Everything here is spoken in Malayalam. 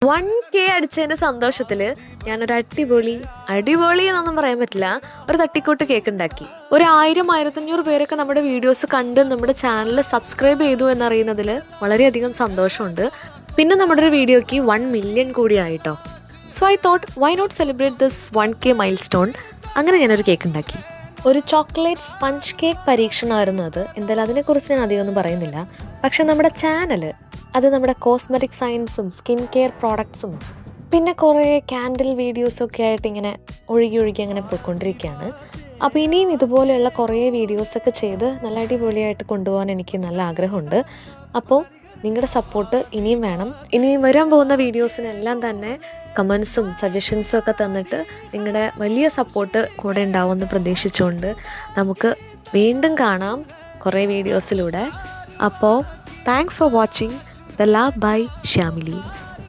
1K അടിച്ചതിൻ്റെ സന്തോഷത്തിൽ ഞാനൊരു അടിപൊളി എന്നൊന്നും പറയാൻ പറ്റില്ല, ഒരു തട്ടിക്കൂട്ട് കേക്ക് ഉണ്ടാക്കി. 1000-1500 പേരൊക്കെ നമ്മുടെ വീഡിയോസ് കണ്ട് നമ്മുടെ ചാനൽ സബ്സ്ക്രൈബ് ചെയ്തു എന്നറിയുന്നതിൽ വളരെയധികം സന്തോഷമുണ്ട്. പിന്നെ നമ്മുടെ ഒരു വീഡിയോയ്ക്ക് 1 മില്യൺ കൂടി ആയിട്ടോ. So I thought why not celebrate this 1K milestone. അങ്ങനെ ഞാനൊരു കേക്ക് ഉണ്ടാക്കി. ഒരു ചോക്ലേറ്റ് സ്പഞ്ച് കേക്ക് പരീക്ഷണമായിരുന്നു അത്. എന്തായാലും അതിനെക്കുറിച്ച് ഞാൻ അധികമൊന്നും പറയുന്നില്ല. പക്ഷെ നമ്മുടെ ചാനൽ അത് നമ്മുടെ കോസ്മെറ്റിക് സയൻസും സ്കിൻ കെയർ പ്രോഡക്ട്സും പിന്നെ കുറേ ക്യാൻഡിൽ വീഡിയോസൊക്കെ ആയിട്ട് ഇങ്ങനെ ഒഴുകി അങ്ങനെ പോയിക്കൊണ്ടിരിക്കുകയാണ്. അപ്പോൾ ഇനിയും ഇതുപോലെയുള്ള കുറേ വീഡിയോസൊക്കെ ചെയ്ത് നല്ല അടിപൊളിയായിട്ട് കൊണ്ടുപോകാൻ എനിക്ക് നല്ല ആഗ്രഹമുണ്ട്. അപ്പോൾ നിങ്ങളുടെ സപ്പോർട്ട് ഇനിയും വേണം. ഇനിയും വരാൻ പോകുന്ന വീഡിയോസിനെല്ലാം തന്നെ കമൻസും സജഷൻസും ഒക്കെ തന്നിട്ട് നിങ്ങളുടെ വലിയ സപ്പോർട്ട് കൂടെ ഉണ്ടാവുമെന്ന് പ്രതീക്ഷിച്ചുകൊണ്ട് നമുക്ക് വീണ്ടും കാണാം കുറേ വീഡിയോസിലൂടെ. അപ്പോൾ thanks for watching The Love by Shamili.